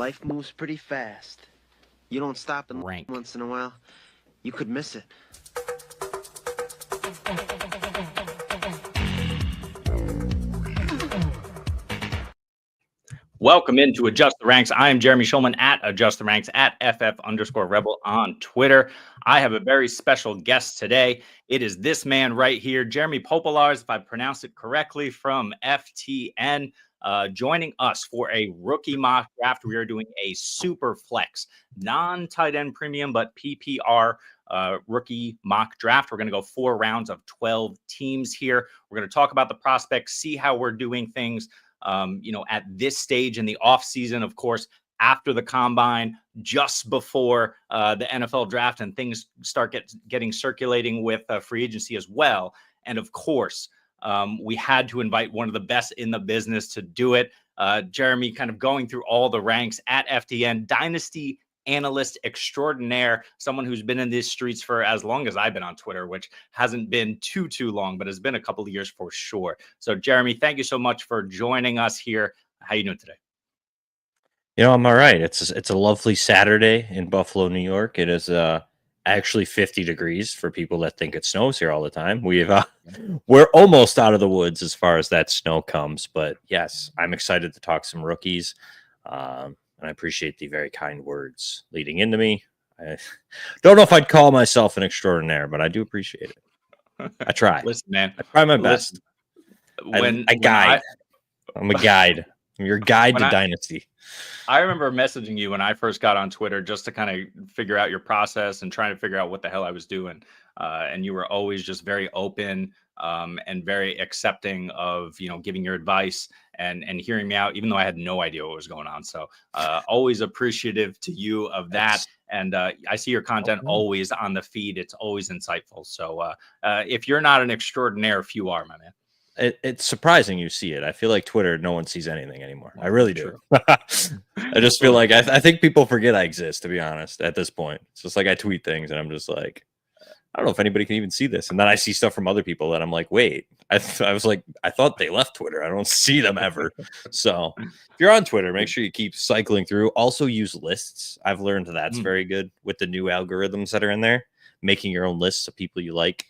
Life moves pretty fast. You don't stop and Rank. once in a while, you could miss it. Welcome into Adjust the Ranks. I am Jeremy Schulman at Adjust the Ranks at FF_Rebel on Twitter. I have a very special guest today. It is this man right here, Jeremy Popielarz, if I pronounced it correctly, from FTN, joining us for a rookie mock draft. We are doing a super flex, non-tight end premium, but PPR rookie mock draft. We're going to go 4 rounds of 12 teams here. We're going to talk about the prospects, see how we're doing things. At this stage in the offseason, of course, after the combine, just before the NFL draft, and things start getting circulating with free agency as well. And of course, we had to invite one of the best in the business to do it. Jeremy, kind of going through all the ranks at FTN, Dynasty Analyst extraordinaire, someone who's been in these streets for as long as I've been on Twitter, which hasn't been too long, but has been a couple of years for sure. So Jeremy, thank you so much for joining us here. How you doing today? I'm all right. It's a lovely Saturday in Buffalo, New York. It is actually 50 degrees for people that think it snows here all the time. We're almost out of the woods as far as that snow comes, but yes, I'm excited to talk some rookies. And I appreciate the very kind words leading into me. I don't know if I'd call myself an extraordinaire, but I do appreciate it. I try. Listen, man. I try my best. I'm a guide. I'm your guide to Dynasty. I remember messaging you when I first got on Twitter just to kind of figure out your process and trying to figure out what the hell I was doing. And you were always just very open and very accepting of, giving your advice and hearing me out, even though I had no idea what was going on. So always appreciative to you of that. And I see your content always on the feed. It's always insightful. So if you're not an extraordinaire, few are, my man. It's surprising you see it. I feel like Twitter, no one sees anything anymore. I really do. I just feel like I think people forget I exist, to be honest, at this point. It's just like I tweet things and I'm just like, I don't know if anybody can even see this. And then I see stuff from other people that I'm like, wait, I thought they left Twitter. I don't see them ever. So if you're on Twitter, make sure you keep cycling through. Also use lists. I've learned that's very good with the new algorithms that are in there. Making your own lists of people you like.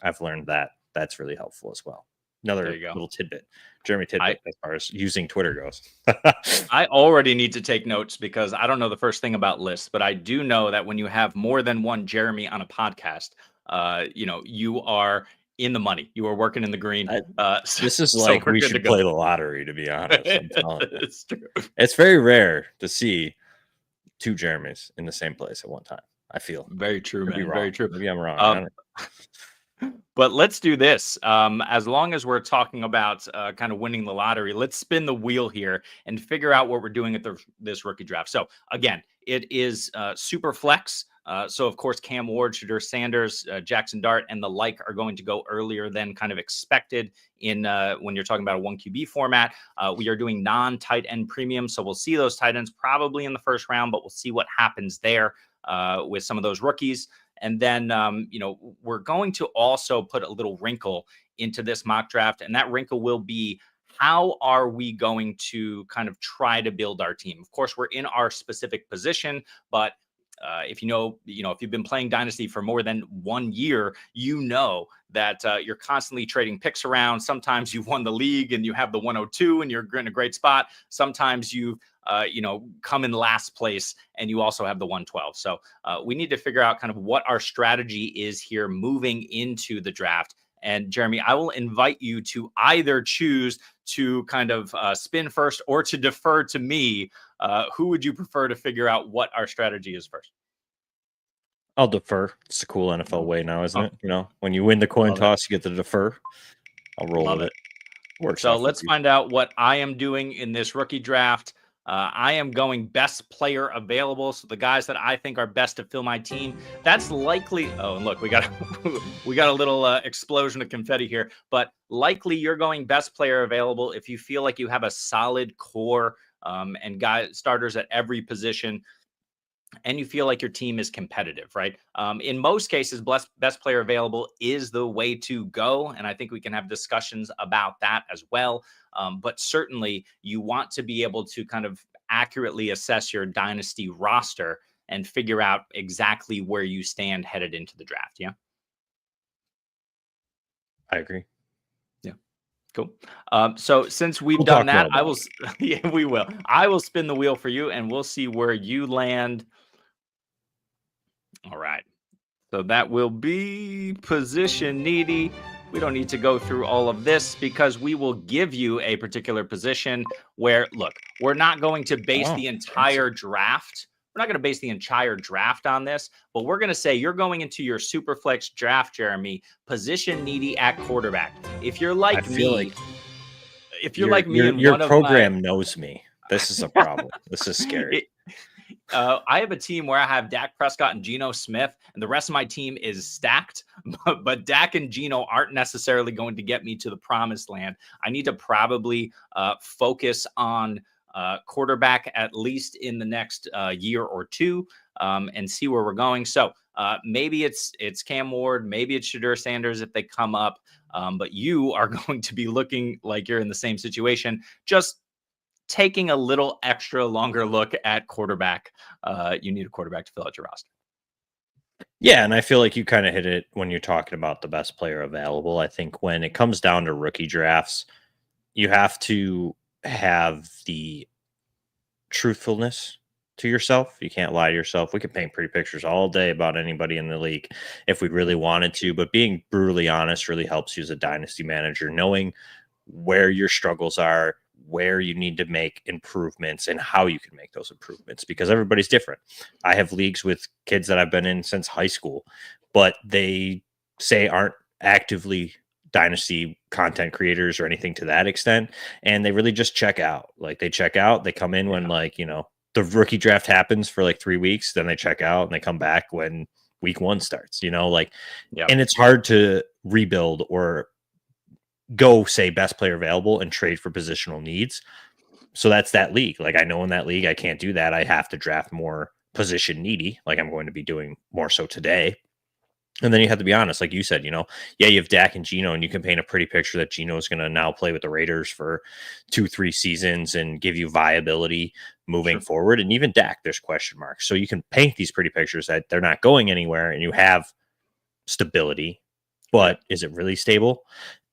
I've learned that's really helpful as well. Another little tidbit, Jeremy tidbit, as far as using Twitter goes. I already need to take notes because I don't know the first thing about lists, but I do know that when you have more than one Jeremy on a podcast, you are in the money. You are working in the green. This is like we should play the lottery, to be honest. I'm telling you. It's true. It's very rare to see 2 Jeremys in the same place at one time. I feel very true, man. Very true. Maybe I'm wrong. But let's do this. As long as we're talking about kind of winning the lottery, let's spin the wheel here and figure out what we're doing at this rookie draft. So again, it is super flex. So of course, Cam Ward, Shadur Sanders, Jackson Dart, and the like are going to go earlier than kind of expected in when you're talking about a 1QB format. We are doing non-tight end premium. So we'll see those tight ends probably in the first round, but we'll see what happens there with some of those rookies. And then, we're going to also put a little wrinkle into this mock draft. And that wrinkle will be, how are we going to kind of try to build our team? Of course, we're in our specific position, but if if you've been playing Dynasty for more than 1 year, that you're constantly trading picks around. Sometimes you've won the league and you have the 102 and you're in a great spot. Sometimes you've come in last place and you also have the 112. So we need to figure out kind of what our strategy is here moving into the draft. And Jeremy, I will invite you to either choose to kind of spin first or to defer to me. Who would you prefer to figure out what our strategy is first? I'll defer. It's a cool NFL way now, isn't it? When you win the coin toss, you get to defer. I'll roll with it. Works. So let's find out what I am doing in this rookie draft. I am going best player available. So the guys that I think are best to fill my team, that's likely. Oh, and look, we got a little explosion of confetti here, but likely you're going best player available if you feel like you have a solid core and starters at every position. And you feel like your team is competitive, right? In most cases, best player available is the way to go. And I think we can have discussions about that as well. But certainly you want to be able to kind of accurately assess your dynasty roster and figure out exactly where you stand headed into the draft. Yeah. I agree. Yeah. Cool. So since we've We'll done talk that, I mailbag. will, yeah, we will. I will spin the wheel for you and we'll see where you land. All right. So that will be position needy. We don't need to go through all of this because we will give you a particular position where, look, we're not going to base the entire draft. We're not going to base the entire draft on this, but we're going to say you're going into your Superflex draft, Jeremy, position needy at quarterback. If you're like me, if you're like me, and your one of program my knows me. This is a problem. This is scary. I have a team where I have Dak Prescott and Geno Smith, and the rest of my team is stacked. But Dak and Geno aren't necessarily going to get me to the promised land. I need to probably focus on quarterback at least in the next year or two, and see where we're going. So maybe it's Cam Ward, maybe it's Shadur Sanders if they come up. But you are going to be looking like you're in the same situation. Just taking a little extra longer look at quarterback. You need a quarterback to fill out your roster. Yeah, and I feel like you kind of hit it when you're talking about the best player available. I think when it comes down to rookie drafts, you have to have the truthfulness to yourself. You can't lie to yourself. We could paint pretty pictures all day about anybody in the league if we really wanted to, but being brutally honest really helps you as a dynasty manager, knowing where your struggles are, where you need to make improvements, and how you can make those improvements, because everybody's different. I have leagues with kids that I've been in since high school, but they say aren't actively dynasty content creators or anything to that extent, and they really just check out. Like they check out, they come in when the rookie draft happens for like 3 weeks, then they check out and they come back when week 1 starts, and it's hard to rebuild or go say best player available and trade for positional needs. So that's that league. Like I know in that league, I can't do that. I have to draft more position needy, like I'm going to be doing more so today. And then you have to be honest, like you said, you have Dak and Geno, and you can paint a pretty picture that Geno is going to now play with the Raiders for 2-3 seasons and give you viability moving forward. And even Dak, there's question marks. So you can paint these pretty pictures that they're not going anywhere and you have stability, but is it really stable?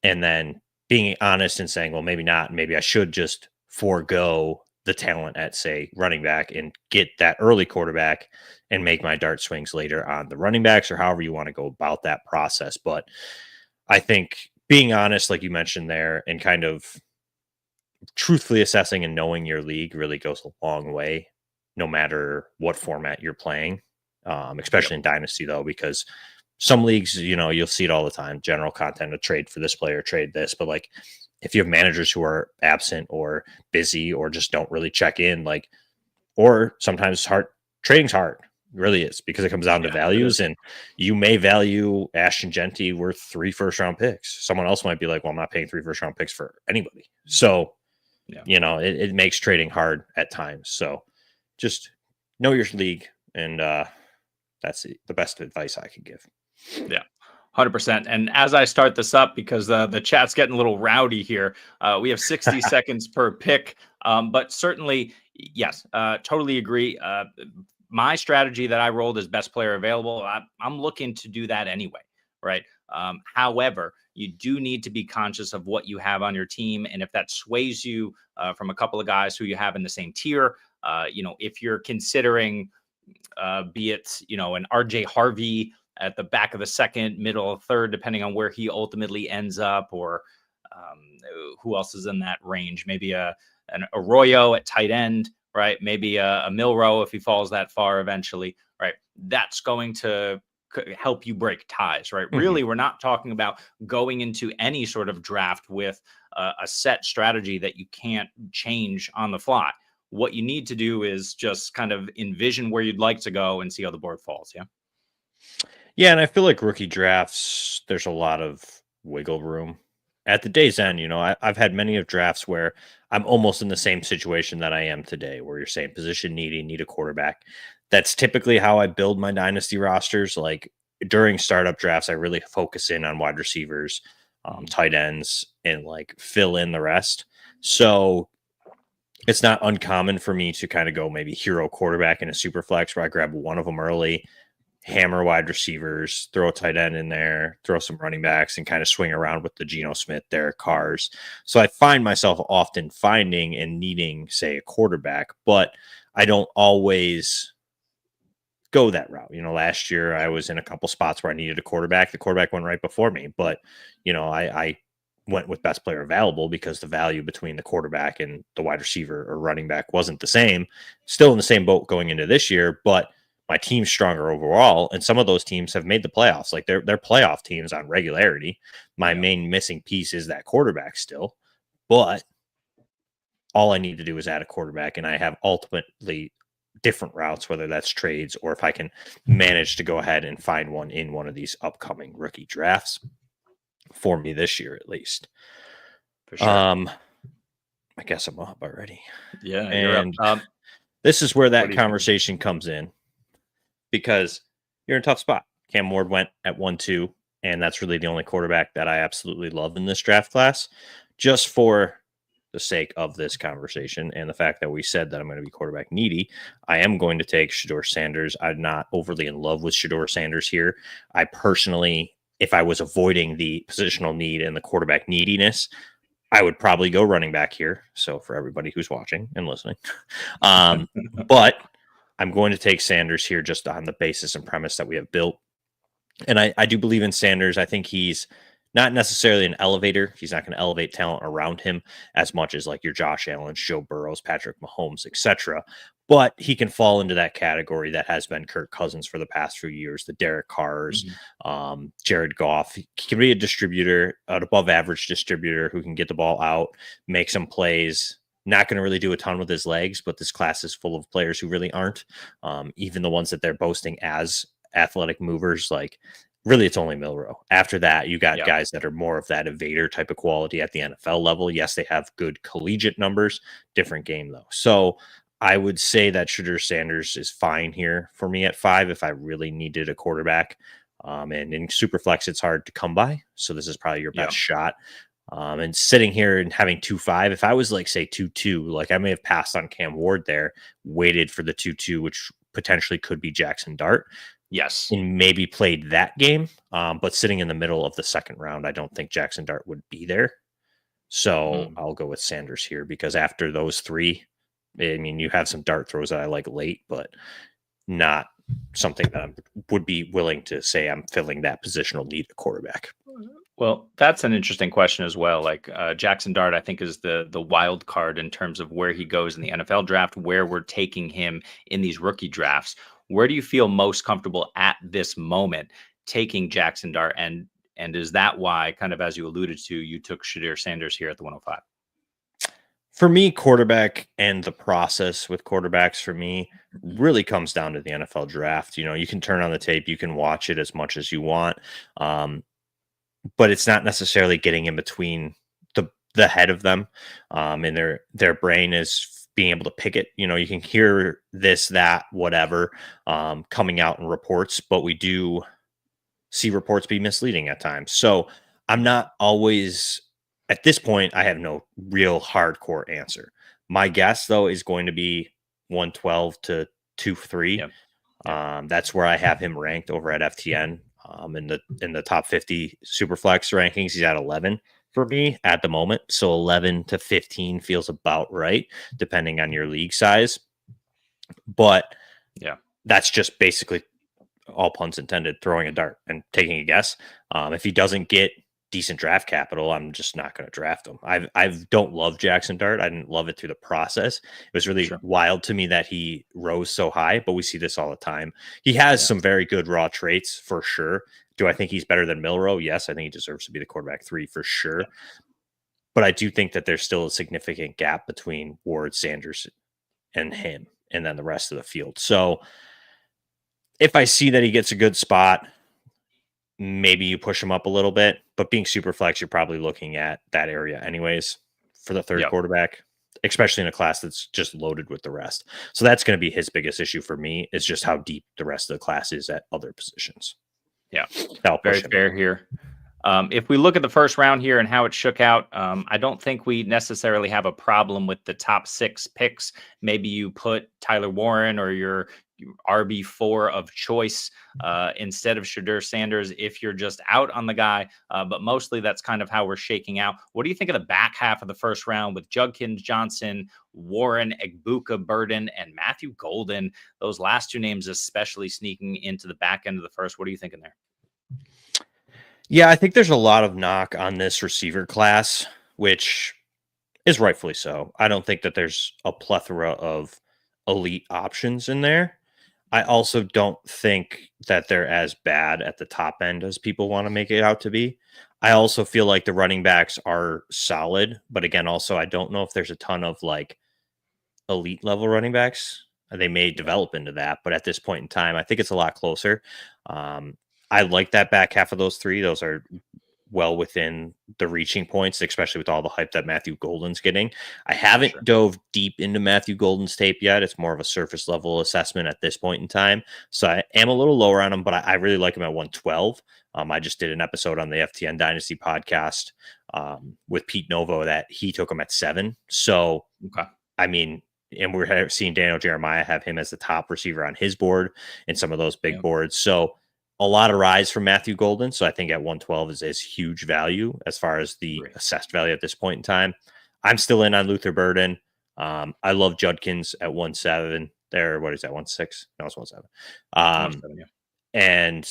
And then being honest and saying, well, maybe not. Maybe I should just forego the talent at, say, running back and get that early quarterback and make my dart swings later on the running backs, or however you want to go about that process. But I think being honest, like you mentioned there, and kind of truthfully assessing and knowing your league really goes a long way, no matter what format you're playing, especially in Dynasty, though, because some leagues, you'll see it all the time. General content, a trade for this player, trade this. But like, if you have managers who are absent or busy or just don't really check in, or sometimes trading's hard. It really is, because it comes down to values, and you may value Ashton Genty worth 3 first-round picks. Someone else might be like, well, I'm not paying 3 first-round picks for anybody. So, it makes trading hard at times. So just know your league, and that's the best advice I could give. Yeah, 100%. And as I start this up, because the chat's getting a little rowdy here, we have 60 seconds per pick. But certainly, yes, totally agree. My strategy that I rolled is best player available. I'm looking to do that anyway, right? However, you do need to be conscious of what you have on your team. And if that sways you from a couple of guys who you have in the same tier, if you're considering, be it, an RJ Harvey at the back of the second, middle of third, depending on where he ultimately ends up, or who else is in that range? Maybe an Arroyo at tight end, right? Maybe a Milrow if he falls that far eventually, right? That's going to help you break ties, right? Mm-hmm. Really, we're not talking about going into any sort of draft with a set strategy that you can't change on the fly. What you need to do is just kind of envision where you'd like to go and see how the board falls. Yeah. Yeah, and I feel like rookie drafts, there's a lot of wiggle room. At the day's end, I've had many of drafts where I'm almost in the same situation that I am today, where you're saying position needy, need a quarterback. That's typically how I build my dynasty rosters. Like during startup drafts, I really focus in on wide receivers, tight ends, and like fill in the rest. So it's not uncommon for me to kind of go maybe hero quarterback in a super flex where I grab one of them early, hammer wide receivers, throw a tight end in there, throw some running backs, and kind of swing around with the Geno Smith, Derek Carrs. So I find myself often finding and needing, say, a quarterback, but I don't always go that route. Last year I was in a couple spots where I needed a quarterback. The quarterback went right before me, but I went with best player available because the value between the quarterback and the wide receiver or running back wasn't the same. Still in the same boat going into this year, but my team's stronger overall, and some of those teams have made the playoffs. Like they're playoff teams on regularity. My main missing piece is that quarterback still, but all I need to do is add a quarterback, and I have ultimately different routes, whether that's trades or if I can manage to go ahead and find one in one of these upcoming rookie drafts for me this year, at least. For sure. I guess I'm up already. Yeah. And you're up. this is where that conversation comes in, because you're in a tough spot. Cam Ward went at 1-2, and that's really the only quarterback that I absolutely love in this draft class. Just for the sake of this conversation and the fact that we said that I'm going to be quarterback needy, I am going to take Shedeur Sanders. I'm not overly in love with Shedeur Sanders here. I personally, if I was avoiding the positional need and the quarterback neediness, I would probably go running back here. So for everybody who's watching and listening, but I'm going to take Sanders here just on the basis and premise that we have built. And I do believe in Sanders. I think he's not necessarily an elevator. He's not going to elevate talent around him as much as like your Josh Allen, Joe Burrows, Patrick Mahomes, etc. But he can fall into that category that has been Kirk Cousins for the past few years, the Derek Carrs, Jared Goff. He can be a distributor, an above average distributor who can get the ball out, make some plays. Not going to really do a ton with his legs, but this class is full of players who really aren't. Even the ones that they're boasting as athletic movers, like really it's only Milroe. After that, you got guys that are more of that evader type of quality at the NFL level. Yes, they have good collegiate numbers, different game though. So I would say that Shedeur Sanders is fine here for me at 5 if I really needed a quarterback. And in Superflex, it's hard to come by. So this is probably your best shot. And sitting here and having 2-5, if I was like, say 2-2, like I may have passed on Cam Ward there, waited for the 2-2, which potentially could be Jackson Dart. Yes. And maybe played that game. But sitting in the middle of the second round, I don't think Jackson Dart would be there. So I'll go with Sanders here, because after those three, I mean, you have some dart throws that I like late, but not something that I would be willing to say I'm filling that positional need at quarterback. Well, that's an interesting question as well. Like Jackson Dart, I think, is the wild card in terms of where he goes in the NFL draft, where we're taking him in these rookie drafts. Where do you feel most comfortable at this moment taking Jackson Dart? And is that why, kind of as you alluded to, you took Shedeur Sanders here at the 105? For me, quarterback and the process with quarterbacks for me really comes down to the NFL draft. You can turn on the tape, you can watch it as much as you want. But it's not necessarily getting in between the head of them. And their brain is being able to pick it. You can hear this, that, whatever, coming out in reports, but we do see reports be misleading at times. So I'm not always, at this point, I have no real hardcore answer. My guess, though, is going to be 112 to 2-3. That's where I have him ranked over at FTN. In the top 50 Superflex rankings, he's at 11 for me at the moment. So 11 to 15 feels about right, depending on your league size. But that's just basically, all puns intended, throwing a dart and taking a guess. If he doesn't get decent draft capital, I'm just not going to draft him. I don't love Jackson Dart. I didn't love it through the process. It was really wild to me that he rose so high, but we see this all the time. He has some very good raw traits for sure. Do I think he's better than Milroe? Yes, I think he deserves to be the quarterback 3 for sure. But I do think that there's still a significant gap between Ward, Sanders, and him, and then the rest of the field. So if I see that he gets a good spot, maybe you push him up a little bit, but being super flex, you're probably looking at that area anyways for the third quarterback, especially in a class that's just loaded with the rest. So that's going to be his biggest issue for me, is just how deep the rest of the class is at other positions. Yeah, very fair here. If we look at the first round here and how it shook out, I don't think we necessarily have a problem with the top 6 picks. Maybe you put Tyler Warren or your RB4 of choice instead of Shadur Sanders if you're just out on the guy. But mostly that's kind of how we're shaking out. What do you think of the back half of the first round with Judkins, Johnson, Warren, Egbuka, Burden, and Matthew Golden? Those last 2 names especially sneaking into the back end of the first. What are you thinking there? Yeah, I think there's a lot of knock on this receiver class, which is rightfully so. I don't think that there's a plethora of elite options in there. I also don't think that they're as bad at the top end as people want to make it out to be. I also feel like the running backs are solid, but again, also I don't know if there's a ton of like elite level running backs. They may develop into that, but at this point in time, I think it's a lot closer. I like that back half of those 3. Those are well within the reaching points, especially with all the hype that Matthew Golden's getting. I haven't dove deep into Matthew Golden's tape yet. It's more of a surface level assessment at this point in time. So I am a little lower on him, but I really like him at 112. I just did an episode on the FTN Dynasty podcast with Pete Novo that he took him at 7. So, I mean, and we're seeing Daniel Jeremiah have him as the top receiver on his board in some of those big boards. So a lot of rise from Matthew Golden. So I think at 112 is huge value as far as the assessed value at this point in time. I'm still in on Luther Burden. I love Judkins at 1.7 there. What is that? 1.6? No, it's 1.7. 1.7, yeah. And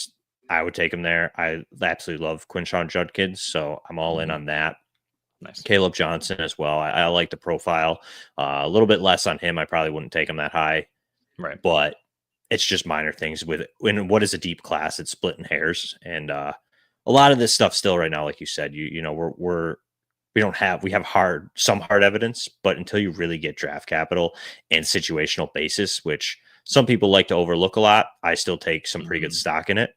I would take him there. I absolutely love Quinshon Judkins. So I'm all in on that. Nice. Caleb Johnson as well. I like the profile. A little bit less on him. I probably wouldn't take him that high. Right. But it's just minor things with it. When what is a deep class? It's splitting hairs, and a lot of this stuff still right now, like you said, you know, we have some hard evidence, but until you really get draft capital and situational basis, which some people like to overlook a lot, I still take some pretty good stock in it.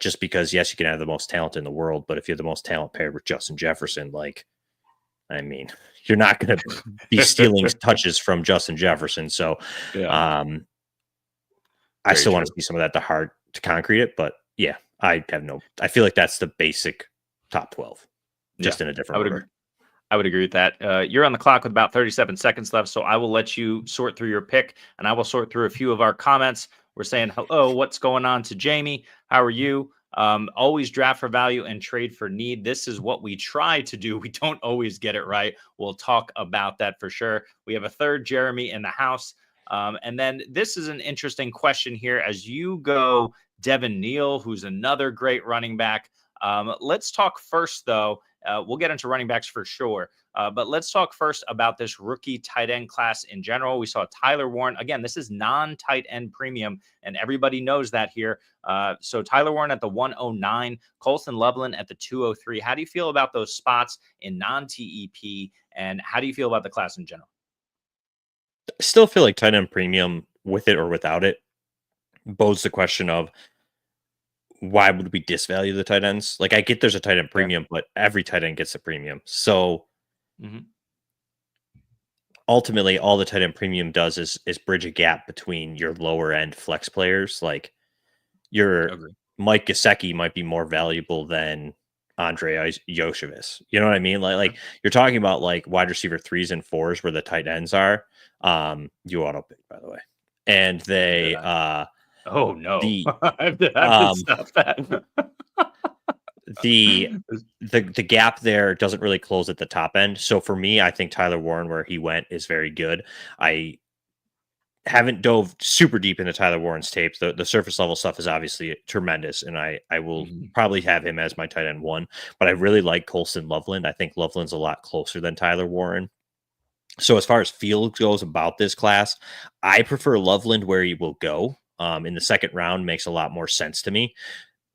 Just because yes, you can have the most talent in the world, but if you're the most talent paired with Justin Jefferson, like, I mean, you're not going to be stealing touches from Justin Jefferson. So, I still want to see some of that to concrete it, but yeah, I feel like that's the basic top 12, just in a different order. I would agree with that. You're on the clock with about 37 seconds left, so I will let you sort through your pick, and I will sort through a few of our comments. We're saying, hello, what's going on to Jamie? How are you? Always draft for value and trade for need. This is what we try to do. We don't always get it right. We'll talk about that for sure. We have a third Jeremy in the house. And then this is an interesting question here as you go Devin Neal, who's another great running back. Let's talk first, though. We'll get into running backs for sure. But let's talk first about this rookie tight end class in general. We saw Tyler Warren. Again, this is non-tight end premium, and everybody knows that here. So Tyler Warren at the 109, Colston Loveland at the 203. How do you feel about those spots in non-TEP, and how do you feel about the class in general? I still feel like tight end premium with it or without it bodes the question of why would we disvalue the tight ends? Like, I get there's a tight end premium, but every tight end gets a premium. So ultimately, all the tight end premium does is bridge a gap between your lower end flex players. Like, your Mike Gesicki might be more valuable than Andre Yoshevitz. You know what I mean? Like you're talking about like wide receiver 3s and 4s where the tight ends are. You auto pick, by the way. And they oh no. The gap there doesn't really close at the top end. So for me, I think Tyler Warren, where he went, is very good. I haven't dove super deep into Tyler Warren's tapes. The surface level stuff is obviously tremendous, and I will probably have him as my tight end 1. But I really like Colston Loveland. I think Loveland's a lot closer than Tyler Warren. So as far as field goes about this class, I prefer Loveland where he will go. In the second round makes a lot more sense to me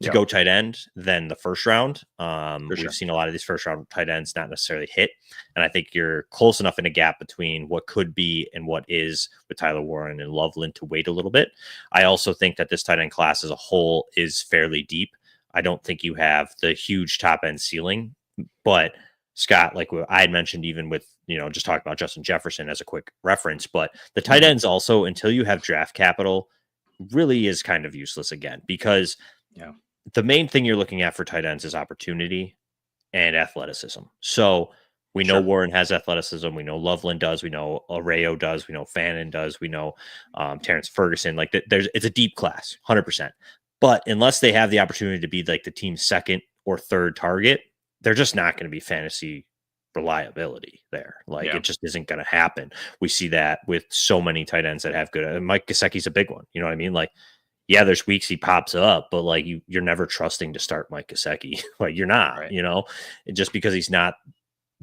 to go tight end than the first round. We've seen a lot of these first round tight ends not necessarily hit. And I think you're close enough in a gap between what could be and what is with Tyler Warren and Loveland to wait a little bit. I also think that this tight end class as a whole is fairly deep. I don't think you have the huge top end ceiling, but Scott, like I had mentioned, even with, just talking about Justin Jefferson as a quick reference, but the tight ends also, until you have draft capital, really is kind of useless again, because the main thing you're looking at for tight ends is opportunity and athleticism. So we know Warren has athleticism. We know Loveland does. We know Arreo does. We know Fannin does. We know Terrence Ferguson. Like it's a deep class, 100%. But unless they have the opportunity to be like the team's second or third target, they're just not going to be fantasy reliability there. Like it just isn't going to happen. We see that with so many tight ends that have good. Mike Gesicki's a big one. You know what I mean? Like, yeah, there's weeks he pops up, but like you're never trusting to start Mike Gesicki. Like you're not, you know, just because he's not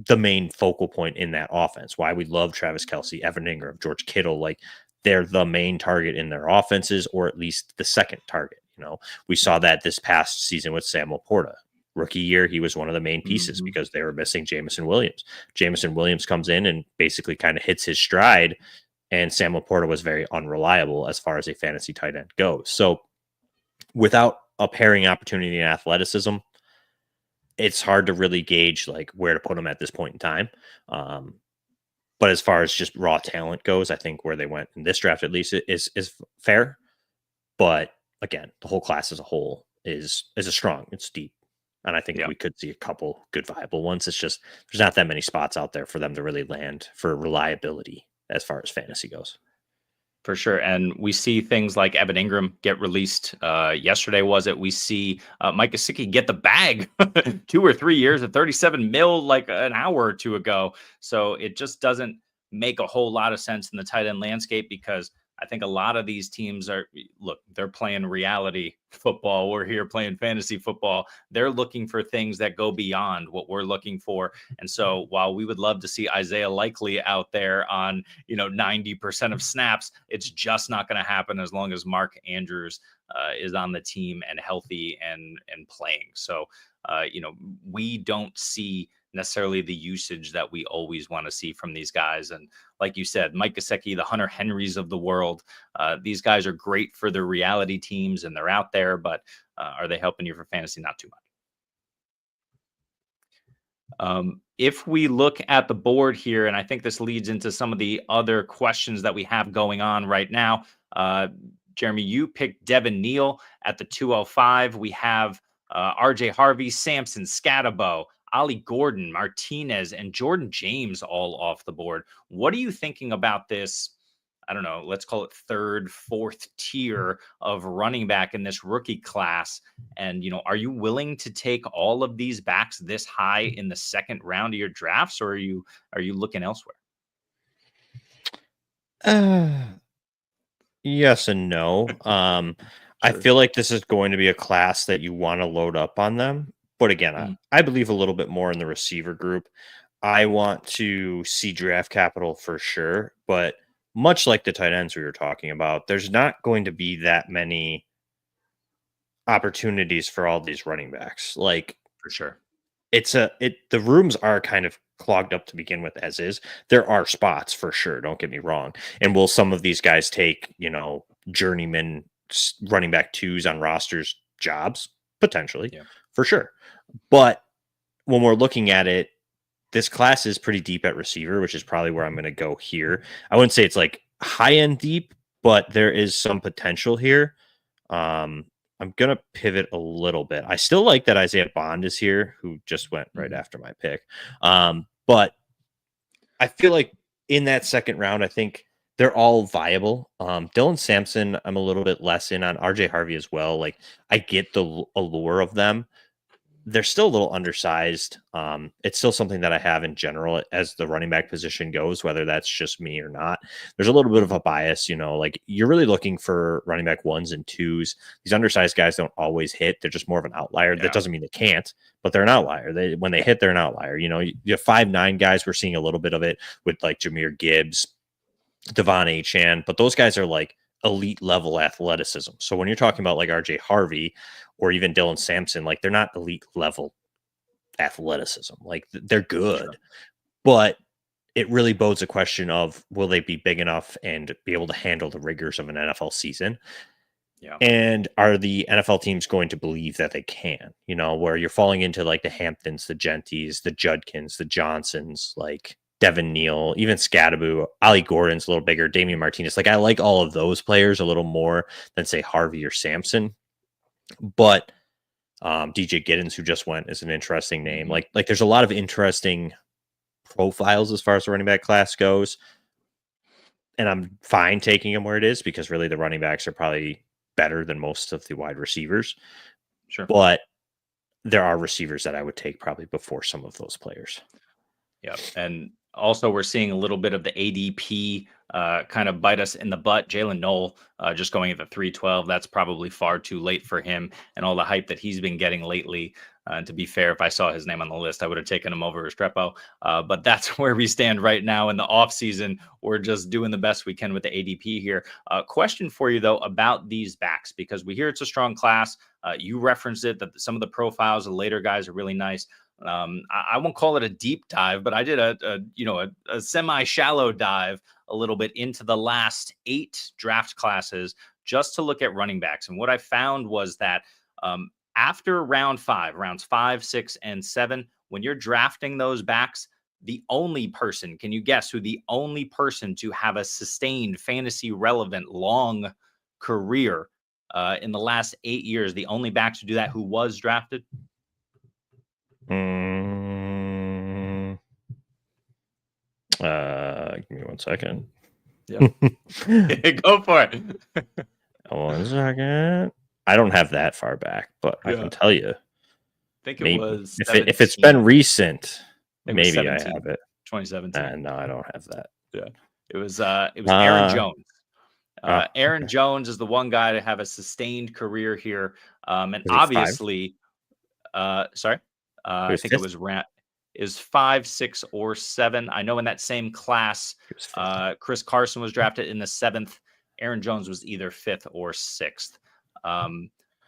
the main focal point in that offense. Why we love Travis Kelce, Evan Ingram, George Kittle, like they're the main target in their offenses, or at least the second target. You know, we saw that this past season with Sam Laporta. Rookie year, he was one of the main pieces because they were missing Jamison Williams. Jamison Williams comes in and basically kind of hits his stride, and Sam Laporta was very unreliable as far as a fantasy tight end goes. So without a pairing opportunity and athleticism, it's hard to really gauge like where to put them at this point in time. But as far as just raw talent goes, I think where they went in this draft, at least, is fair. But again, the whole class as a whole is a strong, it's deep. And I think we could see a couple good viable ones. It's just there's not that many spots out there for them to really land for reliability as far as fantasy goes. For sure. And we see things like Evan Ingram get released. Yesterday, was it? We see Mike Gesicki get the bag 2 or 3 years at $37 million like an hour or two ago. So it just doesn't make a whole lot of sense in the tight end landscape, because I think a lot of these teams they're playing reality football. We're here playing fantasy football. They're looking for things that go beyond what we're looking for. And so while we would love to see Isaiah Likely out there on, 90% of snaps, it's just not going to happen as long as Mark Andrews is on the team and healthy and playing. So, we don't see necessarily the usage that we always want to see from these guys. And like you said, Mike Gesicki, the Hunter Henrys of the world, these guys are great for the reality teams and they're out there, but are they helping you for fantasy? Not too much. If we look at the board here, and I think this leads into some of the other questions that we have going on right now. Jeremy, you picked Devin Neal at the 205. We have RJ Harvey, Samson, Scatabo, Ollie Gordon, Martinez, and Jordan James all off the board. What are you thinking about this? I don't know, let's call it third, fourth tier of running back in this rookie class. And, are you willing to take all of these backs this high in the second round of your drafts, or are you looking elsewhere? Yes and no. I feel like this is going to be a class that you want to load up on them. But again, I believe a little bit more in the receiver group. I want to see draft capital for sure, but much like the tight ends we were talking about, there's not going to be that many opportunities for all these running backs. Like, for sure, the rooms are kind of clogged up to begin with as is. There are spots for sure, don't get me wrong. And will some of these guys take, journeyman running back twos on rosters jobs? Potentially, for sure. But when we're looking at it, this class is pretty deep at receiver, which is probably where I'm going to go here. I wouldn't say it's like high end deep, but there is some potential here. I'm going to pivot a little bit. I still like that Isaiah Bond is here, who just went right after my pick. But I feel like in that second round, I think they're all viable. Dylan Sampson, I'm a little bit less in on. RJ Harvey as well. Like, I get the allure of them. They're still a little undersized. It's still something that I have in general as the running back position goes, whether that's just me or not. There's a little bit of a bias, like you're really looking for running back ones and twos. These undersized guys don't always hit. They're just more of an outlier. That doesn't mean they can't, but they're an outlier. When they hit, they're an outlier. You have 5'9" guys. We're seeing a little bit of it with like Jahmyr Gibbs, Devon Achane, but those guys are like elite level athleticism. So when you're talking about like RJ Harvey or even Dylan Sampson, like they're not elite level athleticism. Like they're good, but it really bodes a question of, will they be big enough and be able to handle the rigors of an NFL season? Yeah. And are the NFL teams going to believe that they can, where you're falling into like the Hamptons, the Genties, the Judkins, the Johnsons, like Devin Neal, even Scatabo, Ollie Gordon's a little bigger, Damian Martinez. Like I like all of those players a little more than say Harvey or Sampson. But DJ Giddens, who just went, is an interesting name. Like there's a lot of interesting profiles as far as the running back class goes. And I'm fine taking him where it is because really the running backs are probably better than most of the wide receivers. Sure. But there are receivers that I would take probably before some of those players. Yeah. And also we're seeing a little bit of the ADP kind of bite us in the butt. Jalen Knoll just going at the 312. That's probably far too late for him and all the hype that he's been getting lately. And to be fair, if I saw his name on the list, I would have taken him over Restrepo. But that's where we stand right now in the offseason. We're just doing the best we can with the ADP here. Question for you, though, about these backs, because we hear it's a strong class. You referenced it, that some of the profiles of later guys are really nice. I won't call it a deep dive, but I did a semi-shallow dive a little bit into the last 8 draft classes just to look at running backs. And what I found was that after rounds 5, 6, and 7, when you're drafting those backs, the only person, can you guess who the only person to have a sustained fantasy relevant long career in the last 8 years, the only back to do that who was drafted? Give me 1 second. Yep. Go for it. 1 second. I don't have that far back, but I can tell you. I think maybe. It was if it's been recent, maybe I have it. 2017. No, I don't have that. Yeah, it was Aaron Jones. Aaron Jones is the one guy to have a sustained career here, and obviously, sorry, I think it was 5, 6, or 7. I know in that same class, Chris Carson was drafted in the 7th. Aaron Jones was either 5th or 6th.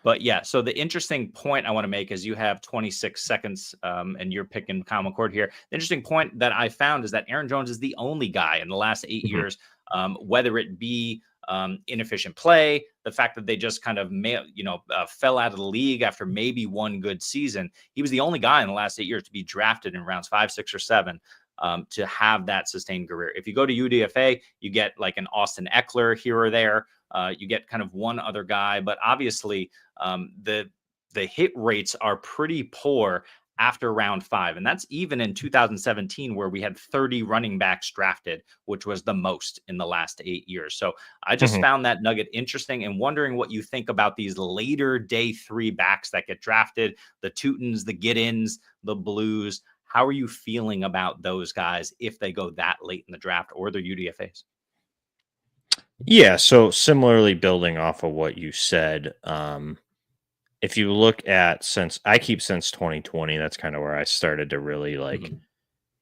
But yeah, so the interesting point I want to make is you have 26 seconds and you're picking Kyle McCord here. The interesting point that I found is that Aaron Jones is the only guy in the last 8 years, whether it be inefficient play, the fact that they just kind of fell out of the league after maybe one good season. He was the only guy in the last 8 years to be drafted in rounds 5, 6, or 7 to have that sustained career. If you go to UDFA, you get like an Austin Eckler here or there. You get kind of one other guy, but obviously the hit rates are pretty poor after round 5. And that's even in 2017, where we had 30 running backs drafted, which was the most in the last 8 years. So I just found that nugget interesting and wondering what you think about these later day 3 backs that get drafted, the Tutons, the Giddens, the Blues. How are you feeling about those guys if they go that late in the draft or their UDFAs? Yeah, so similarly building off of what you said, if you look at since 2020, that's kind of where I started to really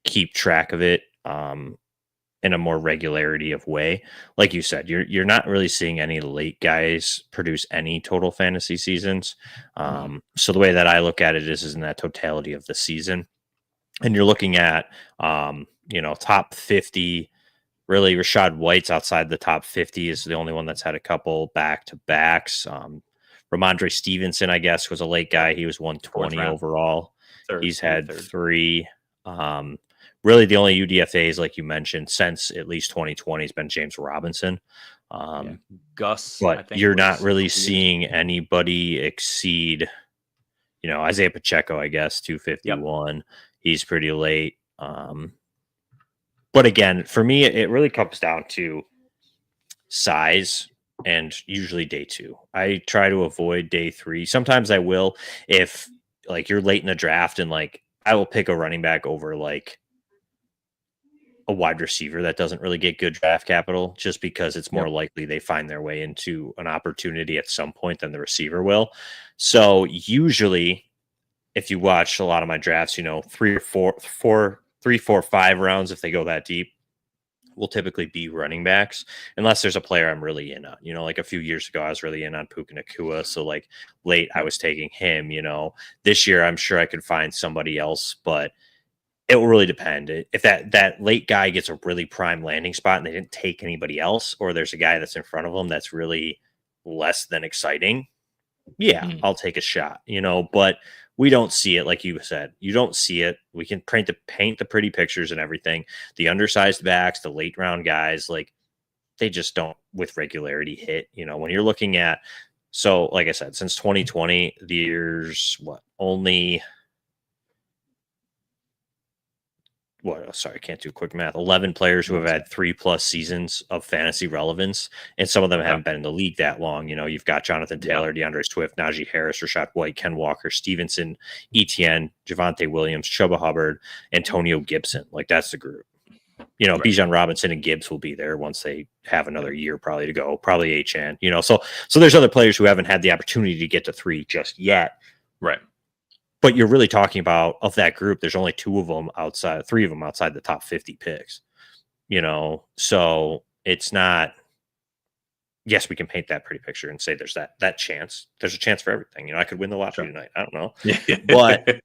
keep track of it in a more regularity of way. Like you said, you're not really seeing any late guys produce any total fantasy seasons. So the way that I look at it is in that totality of the season. And you're looking at top 50. Really, Rashad White's outside the top 50 is the only one that's had a couple back-to-backs. Ramondre Stevenson, I guess, was a late guy. He was 120 overall. He's had 3. Really, the only UDFAs, like you mentioned, since at least 2020 has been James Robinson. Gus. But you're not really seeing anybody exceed, Isaiah Pacheco, I guess, 251. Yep. He's pretty late. But again, for me, it really comes down to size and usually day 2. I try to avoid day 3. Sometimes I will if you're late in the draft and I will pick a running back over a wide receiver that doesn't really get good draft capital just because it's more likely they find their way into an opportunity at some point than the receiver will. So usually if you watch a lot of my drafts, 3, 4, 5 rounds, if they go that deep, will typically be running backs, unless there's a player I'm really in on. Like a few years ago, I was really in on Puka Nacua. So late, I was taking him. This year, I'm sure I could find somebody else, but it will really depend. If that late guy gets a really prime landing spot and they didn't take anybody else, or there's a guy that's in front of them that's really less than exciting, I'll take a shot. But we don't see it, like you said. You don't see it. We can paint the pretty pictures and everything. The undersized backs, the late round guys, they just don't with regularity hit. When you're looking at So, like I said, since 2020, there's only sorry, I can't do quick math. 11 players who have had 3+ seasons of fantasy relevance, and some of them haven't been in the league that long. You've got Jonathan Taylor, DeAndre Swift, Najee Harris, Rashad White, Ken Walker, Stevenson, Etienne, Javonte Williams, Chuba Hubbard, Antonio Gibson. Like, that's the group. Bijan Robinson and Gibbs will be there once they have another year probably to go, probably Achan, so there's other players who haven't had the opportunity to get to 3 just yet. Right. But you're really talking about, of that group, there's only 3 of them outside the top 50 picks, so it's not, yes, we can paint that pretty picture and say there's that chance. There's a chance for everything. I could win the lottery tonight. I don't know. But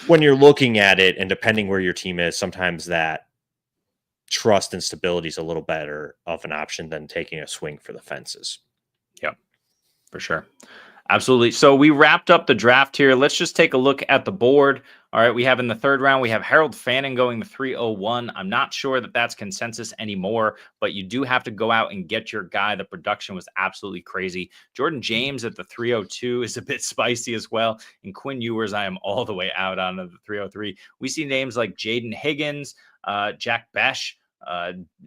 when you're looking at it and depending where your team is, sometimes that trust and stability is a little better of an option than taking a swing for the fences. Yep, for sure. Absolutely. So we wrapped up the draft here. Let's just take a look at the board. All right, we have in the 3rd round, we have Harold Fannin going the 301. I'm not sure that that's consensus anymore, but you do have to go out and get your guy. The production was absolutely crazy. Jordan James at the 302 is a bit spicy as well. And Quinn Ewers, I am all the way out on the 303. We see names like Jaden Higgins, Jack Besh,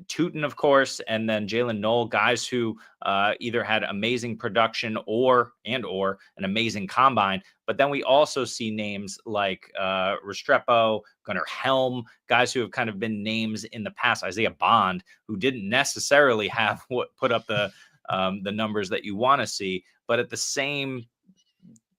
Tootin, of course, and then Jalen Knoll, guys who either had amazing production or an amazing combine. But then we also see names like Restrepo, Gunnar Helm, guys who have kind of been names in the past. Isaiah Bond, who didn't necessarily have put up the numbers that you want to see, but at the same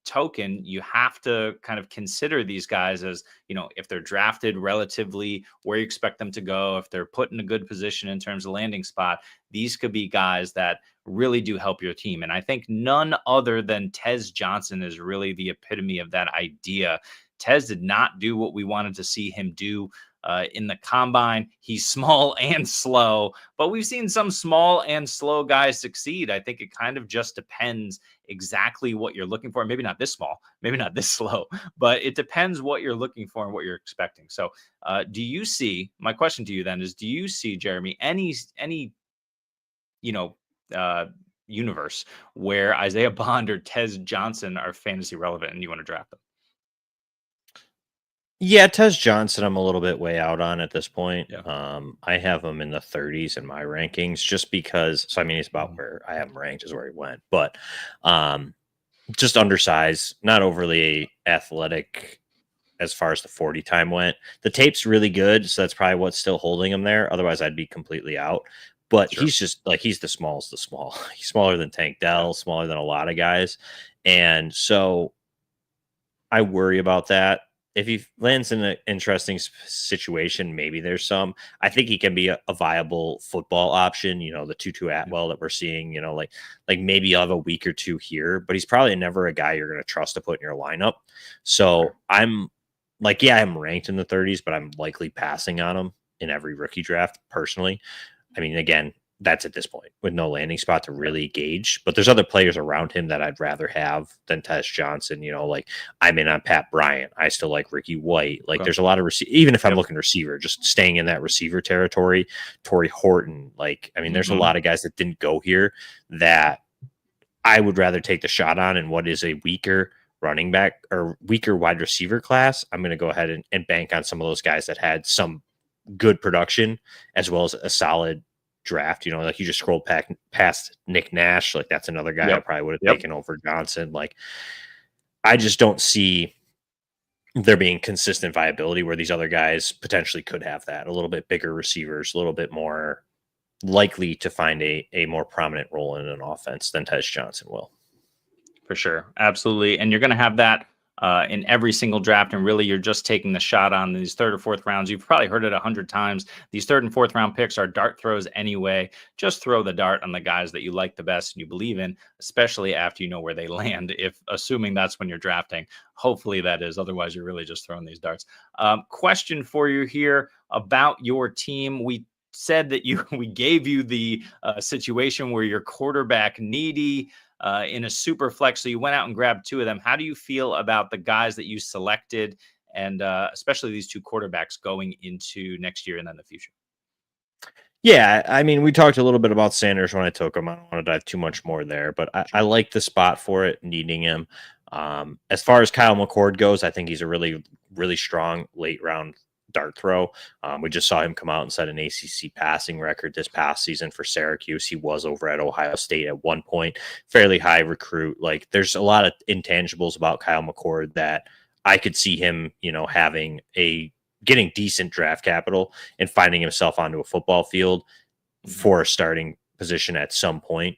token, you have to kind of consider these guys as, if they're drafted relatively where you expect them to go, if they're put in a good position in terms of landing spot, these could be guys that really do help your team. And I think none other than Tez Johnson is really the epitome of that idea. Tez did not do what we wanted to see him do in the combine. He's small and slow, but we've seen some small and slow guys succeed. I think it kind of just depends exactly what you're looking for. Maybe not this small, maybe not this slow, but it depends what you're looking for and what you're expecting. So do you see, my question to you then is, do you see, Jeremy, any universe where Isaiah Bond or Tez Johnson are fantasy relevant and you want to draft them? Yeah, Tez Johnson, I'm a little bit way out on at this point. Yeah. I have him in the 30s in my rankings just because, he's about where I have him ranked is where he went, but just undersized, not overly athletic as far as the 40 time went. The tape's really good, so that's probably what's still holding him there. Otherwise, I'd be completely out. But he's just he's the smallest of small. He's smaller than Tank Dell, smaller than a lot of guys. And so I worry about that. If he lands in an interesting situation, maybe there's some. I think he can be a viable football option. The Tutu Atwell that we're seeing. Like maybe you'll have a week or 2 here, but he's probably never a guy you're going to trust to put in your lineup. So I'm I'm ranked in the 30s, but I'm likely passing on him in every rookie draft personally. Again, that's at this point with no landing spot to really gauge. But there's other players around him that I'd rather have than Tez Johnson. I'm in on Pat Bryant. I still like Ricky White. There's a lot of even if I'm looking receiver, just staying in that receiver territory. Torrey Horton. There's a lot of guys that didn't go here that I would rather take the shot on. And what is a weaker running back or weaker wide receiver class, I'm going to go ahead and bank on some of those guys that had some good production as well as a solid draft. You just scrolled past Nick Nash. That's another guy I probably would have taken over Johnson. I just don't see there being consistent viability where these other guys potentially could have that. A little bit bigger receivers, a little bit more likely to find a more prominent role in an offense than Tez Johnson will. For sure. Absolutely. And you're going to have that in every single draft. And really, you're just taking the shot on these 3rd or 4th rounds. You've probably heard it 100 times. These 3rd and 4th round picks are dart throws anyway. Just throw the dart on the guys that you like the best and you believe in, especially after you know where they land, assuming that's when you're drafting. Hopefully that is. Otherwise, you're really just throwing these darts. Question for you here about your team. We said that we gave you the situation where you're quarterback needy in a super flex. So you went out and grabbed 2 of them. How do you feel about the guys that you selected and especially these 2 quarterbacks going into next year and then the future? Yeah, I mean, we talked a little bit about Sanders when I took him. I don't want to dive too much more there, but I like the spot for it, needing him. As far as Kyle McCord goes, I think he's a really, really strong late round dart throw. We just saw him come out and set an ACC passing record this past season for Syracuse. He was over at Ohio State at one point, fairly high recruit. Like, there's a lot of intangibles about Kyle McCord that I could see him, getting decent draft capital and finding himself onto a football field for a starting position at some point.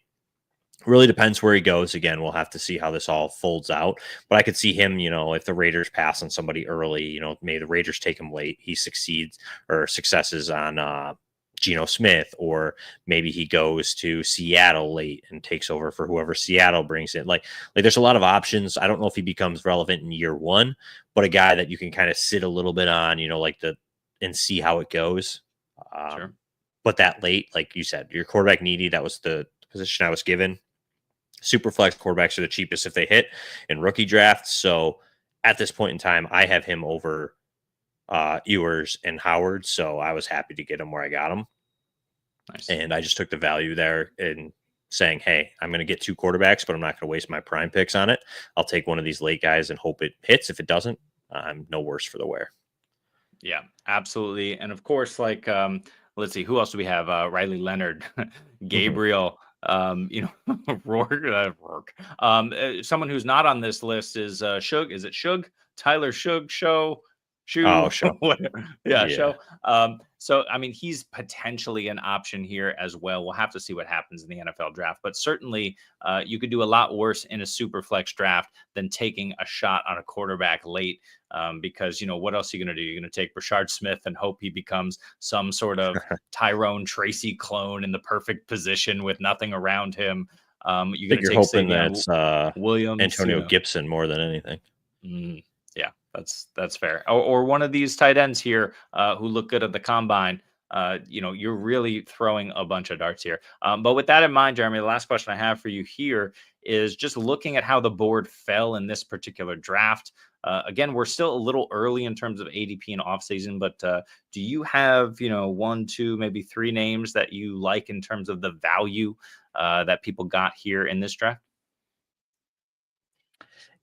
Really depends where he goes. Again, we'll have to see how this all folds out. But I could see him, if the Raiders pass on somebody early, maybe the Raiders take him late, he successes on Geno Smith, or maybe he goes to Seattle late and takes over for whoever Seattle brings in. Like there's a lot of options. I don't know if he becomes relevant in year one, but a guy that you can kind of sit a little bit on, and see how it goes. Sure. But that late, like you said, your quarterback needy, that was the position I was given. Super flex quarterbacks are the cheapest if they hit in rookie drafts. So at this point in time, I have him over Ewers and Howard. So I was happy to get him where I got him. Nice. And I just took the value there in saying, hey, I'm going to get two quarterbacks, but I'm not going to waste my prime picks on it. I'll take one of these late guys and hope it hits. If it doesn't, I'm no worse for the wear. Yeah, absolutely. And of course, let's see, who else do we have? Riley Leonard, Gabriel, Rourke. Someone who's not on this list is Shug. Is it Shug? Tyler Shug Show. Show. Whatever. Yeah, Show. So, I mean, he's potentially an option here as well. We'll have to see what happens in the NFL draft, but certainly you could do a lot worse in a super flex draft than taking a shot on a quarterback late, because, what else are you going to do? You're going to take Rashard Smith and hope he becomes some sort of Tyrone Tracy clone in the perfect position with nothing around him. You're hoping that's Williams, Antonio Gibson more than anything. Yeah, that's fair. Or one of these tight ends here who look good at the combine. You're really throwing a bunch of darts here. But with that in mind, Jeremy, the last question I have for you here is just looking at how the board fell in this particular draft. Again, we're still a little early in terms of ADP and offseason, but do you have, 1, 2, maybe 3 names that you like in terms of the value that people got here in this draft?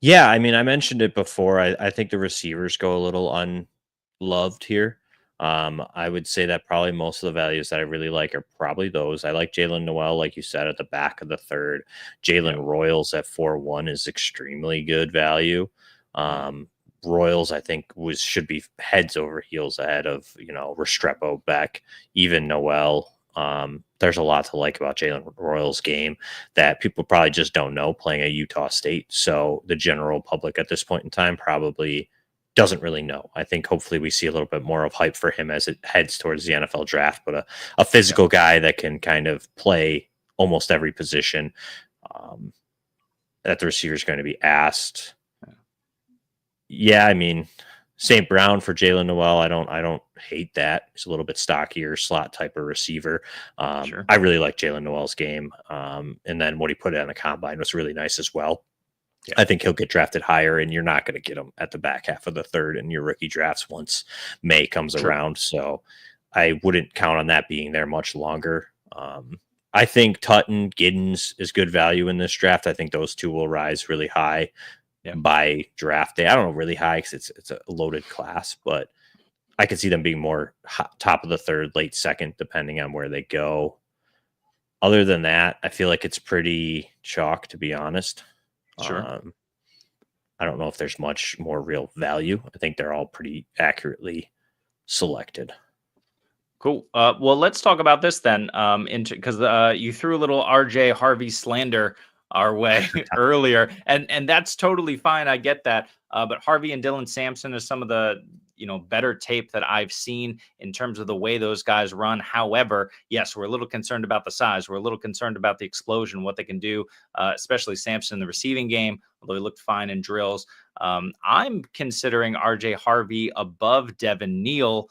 Yeah, I mean, I mentioned it before. I think the receivers go a little unloved here. I would say that probably most of the values that I really like are probably those. I like Jalen Noel, like you said, at the back of the third. Jalen Royals at 4-1 is extremely good value. Royals, I think, should be heads over heels ahead of, Restrepo, Beck, even Noel. There's a lot to like about Jalen Royals' game that people probably just don't know playing at Utah State. So the general public at this point in time probably doesn't really know. I think hopefully we see a little bit more of hype for him as it heads towards the NFL draft, but a physical guy that can kind of play almost every position that the receiver is going to be asked. Yeah, I mean, St. Brown for Jalen Noel, I don't hate that. He's a little bit stockier, slot type of receiver. Sure. I really like Jalen Noel's game. And then what he put on the combine was really nice as well. Yeah. I think he'll get drafted higher, and you're not going to get him at the back half of the third in your rookie drafts once May comes around. So I wouldn't count on that being there much longer. I think Tutton, Giddens is good value in this draft. I think those two will rise really high by draft day. I don't know really high because it's a loaded class, but I could see them being more top of the third, late second, depending on where they go. Other than that, I feel like it's pretty chalk, to be honest. Sure. I don't know if there's much more real value. I think they're all pretty accurately selected. Cool. Well, let's talk about this then. Because you threw a little RJ Harvey slander our way earlier, and that's totally fine. I get that. But Harvey and Dylan Sampson is some of the better tape that I've seen in terms of the way those guys run. However, yes, we're a little concerned about the size. We're a little concerned about the explosion, what they can do, especially Sampson in the receiving game, although he looked fine in drills. I'm considering RJ Harvey above Devin Neal.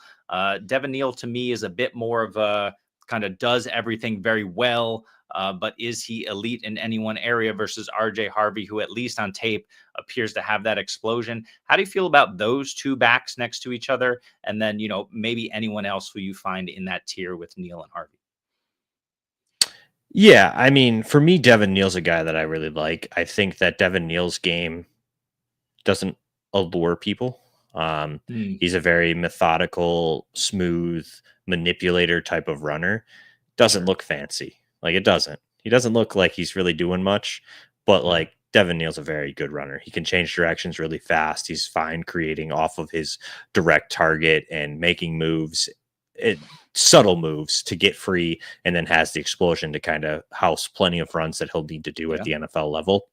Devin Neal to me is a bit more of a kind of does everything very well. But is he elite in any one area versus RJ Harvey, who at least on tape appears to have that explosion? How do you feel about those two backs next to each other? And then, maybe anyone else who you find in that tier with Neal and Harvey? Yeah, I mean, for me, Devin Neal's a guy that I really like. I think that Devin Neal's game doesn't allure people. He's a very methodical, smooth manipulator type of runner. Doesn't look fancy. Like, it doesn't. He doesn't look like he's really doing much, but like Devin Neal's a very good runner. He can change directions really fast. He's fine creating off of his direct target and making moves, subtle moves to get free, and then has the explosion to kind of house plenty of runs that he'll need to do at the NFL level.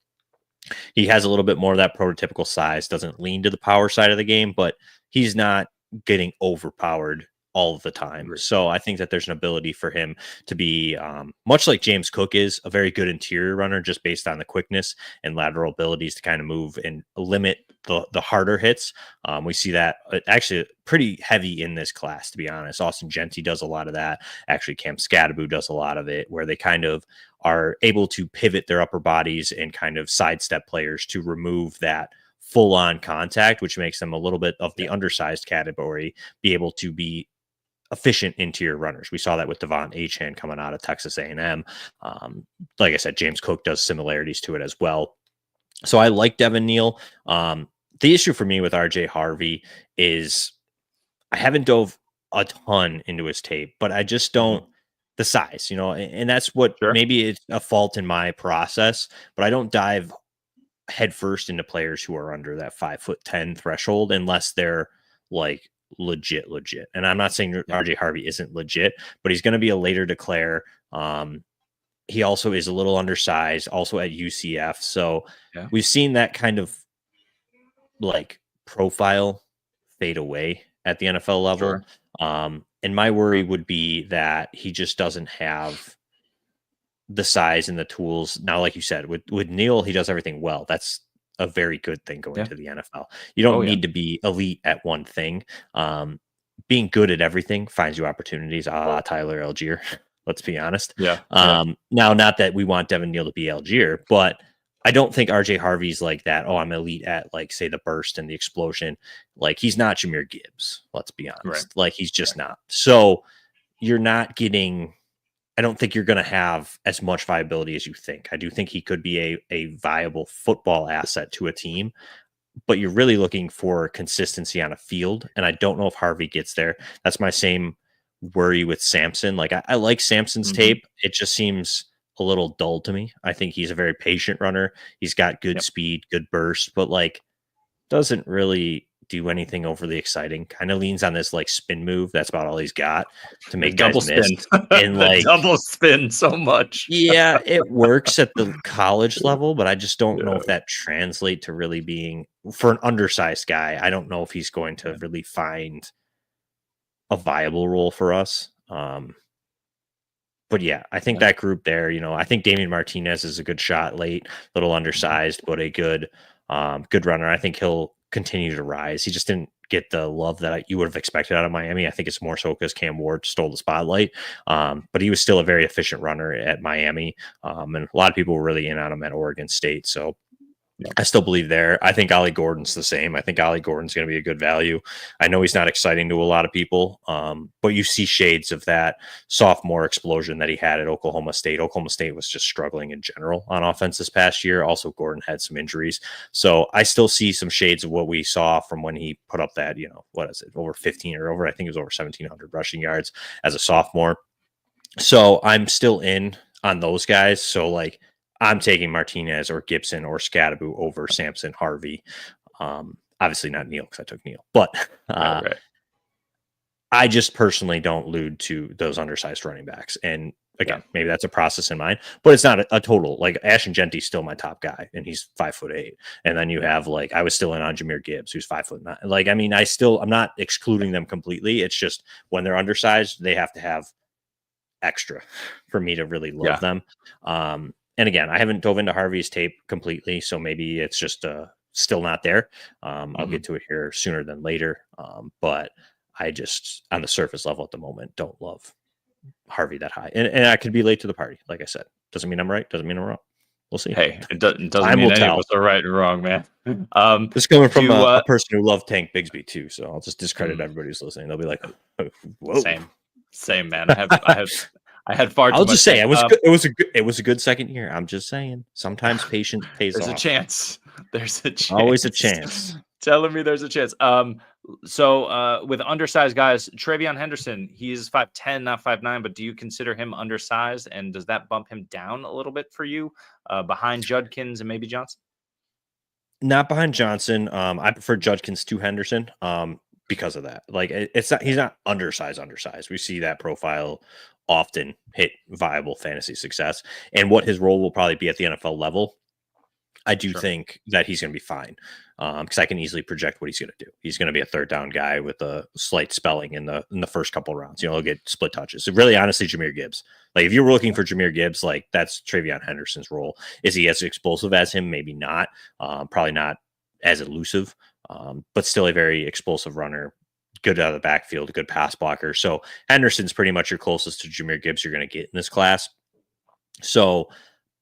He has a little bit more of that prototypical size, doesn't lean to the power side of the game, but he's not getting overpowered all of the time. So I think that there's an ability for him to be much like James Cook is, a very good interior runner, just based on the quickness and lateral abilities to kind of move and limit the harder hits. We see that actually pretty heavy in this class, to be honest. Austin Gentry does a lot of that. Actually, Cam Scadaboo does a lot of it, where they kind of are able to pivot their upper bodies and kind of sidestep players to remove that full-on contact, which makes them a little bit of the undersized category, be able to be efficient interior runners. We saw that with Devon Achane coming out of Texas A&M. Like I said, James Cook does similarities to it as well. So I like Devin Neal. The issue for me with RJ Harvey is I haven't dove a ton into his tape, but I just don't the size, and that's what maybe it's a fault in my process, but I don't dive headfirst into players who are under that 5'10" threshold unless they're like legit. And I'm not saying RJ Harvey isn't legit, but he's going to be a later declare. He also is a little undersized, also at UCF. So we've seen that kind of like profile fade away at the NFL level. And my worry would be that he just doesn't have the size and the tools. Now, like you said, with Neal, he does everything well. That's a very good thing going to the NFL. You don't need to be elite at one thing. Being good at everything finds you opportunities, a la Tyler Algier. Let's be honest. Now, not that we want Devin Neal to be Algier, but I don't think RJ Harvey's like that. Oh, I'm elite at, like, say, the burst and the explosion. Like, he's not Jahmyr Gibbs. Let's be honest. Like, he's just not. So you're not getting. I don't think you're going to have as much viability as you think. I do think he could be a viable football asset to a team, but you're really looking for consistency on a field. And I don't know if Harvey gets there. That's my same worry with Samson. Like, I like Samson's tape. It just seems a little dull to me. I think he's a very patient runner. He's got good speed, good burst, but like doesn't really do anything overly exciting. Kind of leans on this like spin move. That's about all he's got to make double guys miss. spin. And like double spin so much. Yeah, it works at the college level, but I just don't know if that translates to really being for an undersized guy. I don't know if he's going to really find a viable role for us. But yeah, I think that group there, I think Damian Martinez is a good shot late, little undersized, but a good runner. I think he'll continue to rise. He just didn't get the love that you would have expected out of Miami. I think it's more so because Cam Ward stole the spotlight. But he was still a very efficient runner at Miami. And a lot of people were really in on him at Oregon State. So I still believe there. I think Ollie Gordon's the same. I think Ollie Gordon's going to be a good value. I know he's not exciting to a lot of people, but you see shades of that sophomore explosion that he had at Oklahoma State. Oklahoma State was just struggling in general on offense this past year. Also, Gordon had some injuries. So I still see some shades of what we saw from when he put up that, what is it, over 15 or over, I think it was over 1,700 rushing yards as a sophomore. So I'm still in on those guys. So like, I'm taking Martinez or Gibson or Scadaboo over Samson, Harvey. Obviously not Neal because I took Neal, but I just personally don't allude to those undersized running backs. And again, maybe that's a process in mind, but it's not a total. Like Ashton Genty's still my top guy, and he's 5'8". And then you have I was still in on Jahmyr Gibbs, who's 5'9". Like, I mean, I'm not excluding them completely. It's just when they're undersized, they have to have extra for me to really love them. And again, I haven't dove into Harvey's tape completely, so maybe it's just still not there. I'll get to it here sooner than later. But I just, on the surface level at the moment, don't love Harvey that high, and I could be late to the party. Like I said, doesn't mean I'm right. Doesn't mean I'm wrong. We'll see. Hey, it doesn't Time mean will any of tell. us are right or wrong, man. This is coming from do, a person who loved Tank Bigsby too, so I'll just discredit everybody who's listening. They'll be like, "Whoa, same, man." I had far too I'll much just say faith. it was a good second year. I'm just saying, sometimes patience pays There's off. a chance. There's a chance. Always a chance. Telling me there's a chance. So with undersized guys, TreVeyon Henderson, he's 5'10", not 5'9", but do you consider him undersized? And does that bump him down a little bit for you behind Judkins and maybe Johnson? Not behind Johnson. I prefer Judkins to Henderson because of that. Like he's not undersized. We see that profile often hit viable fantasy success, and what his role will probably be at the NFL level. I do think that he's going to be fine because I can easily project what he's going to do. He's going to be a third down guy with a slight spelling in the first couple rounds. He'll get split touches. So really, honestly, Jahmyr Gibbs. Like if you were looking for Jahmyr Gibbs, like that's TreVeyon Henderson's role. Is he as explosive as him? Maybe not. Probably not as elusive, but still a very explosive runner. Good out of the backfield, a good pass blocker. So Henderson's pretty much your closest to Jahmyr Gibbs you're going to get in this class. So,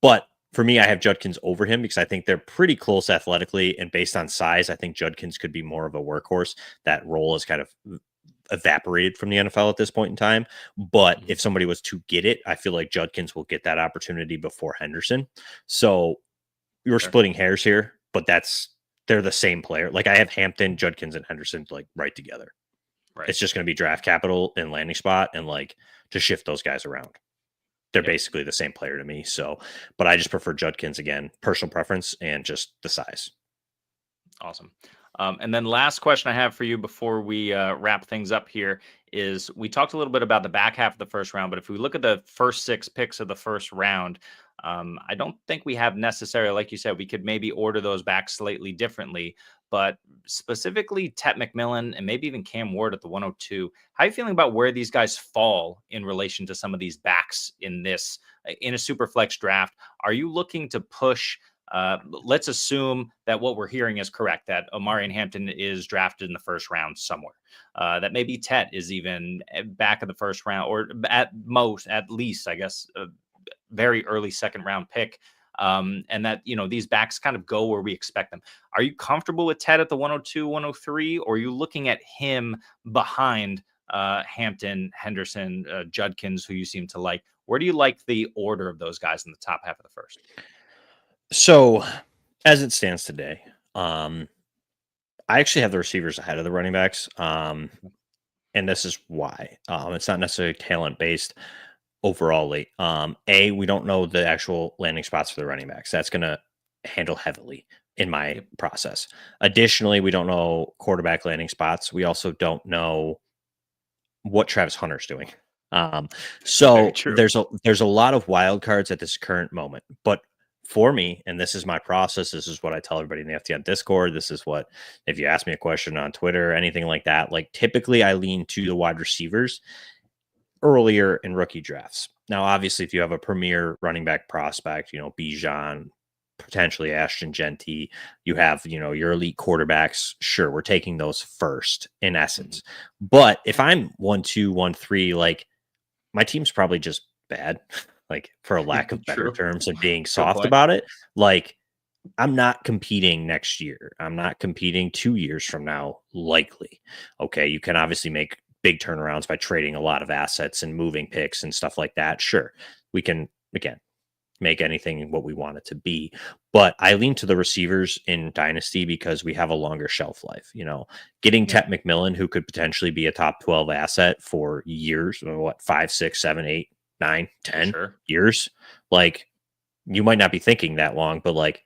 but for me, I have Judkins over him because I think they're pretty close athletically, and based on size, I think Judkins could be more of a workhorse. That role is kind of evaporated from the NFL at this point in time. But if somebody was to get it, I feel like Judkins will get that opportunity before Henderson. So you're splitting hairs here, but they're the same player. Like I have Hampton, Judkins, and Henderson like right together. Right. It's just going to be draft capital and landing spot, and like to shift those guys around. They're basically the same player to me. So, but I just prefer Judkins again, personal preference and just the size. Awesome. And then last question I have for you before we wrap things up here is we talked a little bit about the back half of the first round, but if we look at the first 6 picks of the first round, I don't think we have necessarily, like you said, we could maybe order those back slightly differently, but specifically Tet McMillan and maybe even Cam Ward at the 102. How are you feeling about where these guys fall in relation to some of these backs in a super flex draft? Are you looking to push? Let's assume that what we're hearing is correct, that Omarion Hampton is drafted in the first round somewhere, that maybe Tet is even back of the first round, or at least, I guess, a very early second round pick. And that, these backs kind of go where we expect them. Are you comfortable with Tet at the 102, 103, or are you looking at him behind Hampton, Henderson, Judkins, who you seem to like? Where do you like the order of those guys in the top half of the first? So as it stands today, I actually have the receivers ahead of the running backs. And this is why. It's not necessarily talent based overall. We don't know the actual landing spots for the running backs. That's going to handle heavily in my process. Additionally, we don't know quarterback landing spots. We also don't know what Travis Hunter's doing. So there's a lot of wild cards at this current moment, but for me, and this is my process, this is what I tell everybody in the FTN Discord. This is what, if you ask me a question on Twitter, anything like that, like typically I lean to the wide receivers earlier in rookie drafts. Now, obviously, if you have a premier running back prospect, Bijan, potentially Ashton Genty, you have, your elite quarterbacks. Sure, we're taking those first in essence. But if I'm 1, 2, 1, 3, like my team's probably just bad. Like for a lack of better terms and being soft about it, like I'm not competing next year. I'm not competing 2 years from now, likely. Okay. You can obviously make big turnarounds by trading a lot of assets and moving picks and stuff like that. Sure. We can, again, make anything what we want it to be. But I lean to the receivers in Dynasty because we have a longer shelf life. Getting Tet McMillan, who could potentially be a top 12 asset for years, 5, 6, 7, 8, 9, 10 years. Like you might not be thinking that long, but like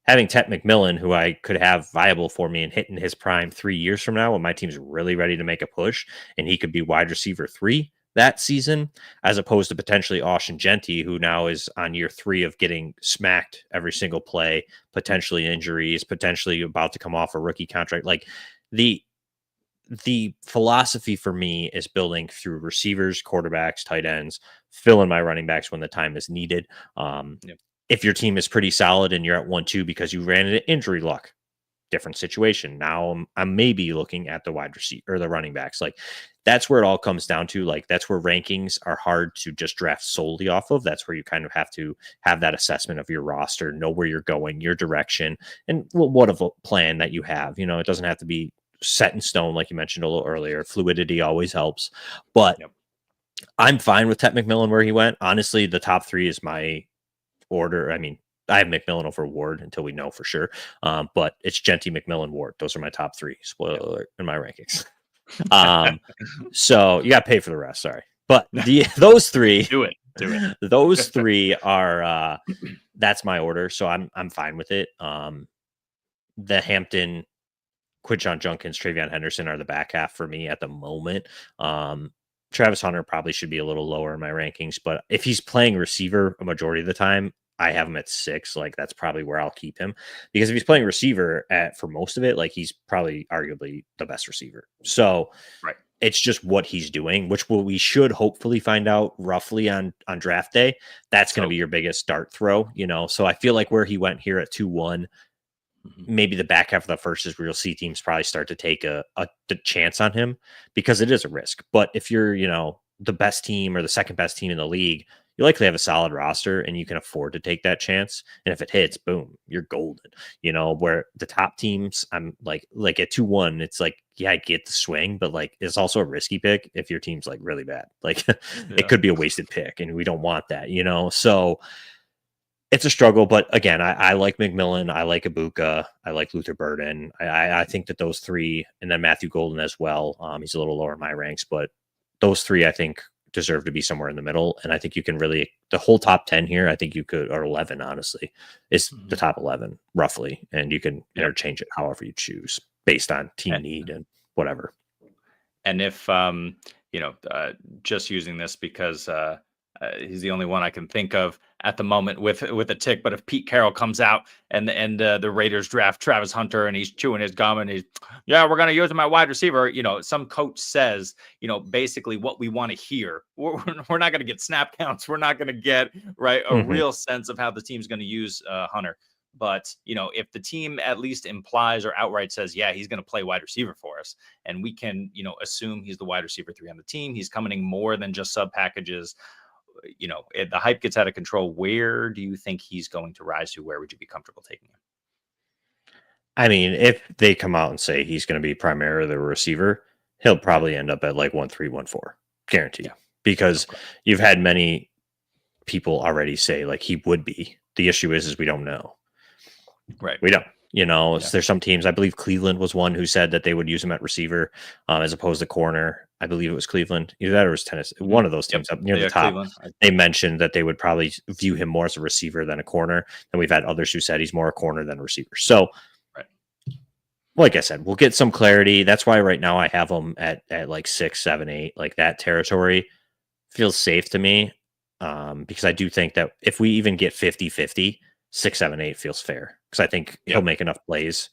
having Tet McMillan, who I could have viable for me and hitting his prime 3 years from now when my team's really ready to make a push, and he could be wide receiver 3 that season, as opposed to potentially Ashton Genty, who now is on year 3 of getting smacked every single play, potentially injuries, potentially about to come off a rookie contract. Like the philosophy for me is building through receivers, quarterbacks, tight ends, fill in my running backs when the time is needed. If your team is pretty solid and you're at 1-2 because you ran into injury luck, different situation. Now I'm maybe looking at the wide receiver or the running backs. Like that's where it all comes down to. Like that's where rankings are hard to just draft solely off of. That's where you kind of have to have that assessment of your roster, know where you're going, your direction, and what of a plan that you have. You know, it doesn't have to be set in stone, like you mentioned a little earlier. Fluidity always helps, but I'm fine with Tet McMillan where he went. Honestly, the top 3 is my order. I mean, I have McMillan over Ward until we know for sure. But it's Genty, McMillan, Ward. Those are my top 3. Spoiler alert in my rankings. So you got to pay for the rest. Sorry, but those 3 do it. Those 3 are that's my order. So I'm fine with it. The Hampton, Quinshon, Judkins, TreVeyon, Henderson are the back half for me at the moment. Travis Hunter probably should be a little lower in my rankings, but if he's playing receiver a majority of the time, I have him at 6. Like that's probably where I'll keep him, because if he's playing receiver for most of it, like he's probably arguably the best receiver. So it's just what he's doing, which we should hopefully find out roughly on draft day. That's going to be your biggest dart throw, you know? So I feel like where he went here at 2-1, maybe the back half of the first is where you'll see teams probably start to take a chance on him, because it is a risk. But if you're, you know, the best team or the second best team in the league, you likely have a solid roster and you can afford to take that chance. And if it hits, boom, you're golden. You know, where the top teams, I'm like at 2-1, it's like, yeah, I get the swing, but like it's also a risky pick if your team's like really bad. Like it could be a wasted pick and we don't want that, you know? So it's a struggle, but again, I like McMillan, I like Ibuka, I like Luther Burden. I think that those 3, and then Matthew Golden as well. He's a little lower in my ranks, but those 3 I think deserve to be somewhere in the middle. And I think you can really, the whole top 10 here, I think you could, or 11, honestly, is the top 11 roughly, and you can interchange it however you choose based on team need and whatever. And if just using this because he's the only one I can think of at the moment with a tick. But if Pete Carroll comes out and the Raiders draft Travis Hunter and he's chewing his gum and we're going to use him at wide receiver. You know, some coach says, you know, basically what we want to hear. We're not going to get snap counts. We're not going to get a real sense of how the team's going to use Hunter. But, you know, if the team at least implies or outright says, yeah, he's going to play wide receiver for us, and we can, you know, assume he's the wide receiver 3 on the team, he's coming in more than just sub packages. You know, if the hype gets out of control, where do you think he's going to rise to? Where would you be comfortable taking him? I mean, if they come out and say he's going to be primarily the receiver, he'll probably end up at like 1-3, 1-4, guaranteed. Because you've had many people already say like he would be. The issue is we don't know. Right. We don't. You know, there's some teams, I believe Cleveland was one who said that they would use him at receiver as opposed to corner. I believe it was Cleveland. Either that or it was Tennessee. One of those teams up near the top. Cleveland. They mentioned that they would probably view him more as a receiver than a corner. And we've had others who said he's more a corner than a receiver. So, like I said, we'll get some clarity. That's why right now I have him at like 6, 7, 8. Like that territory feels safe to me, because I do think that if we even get 50-50, 6, 7, 8 feels fair, because I think he'll make enough plays,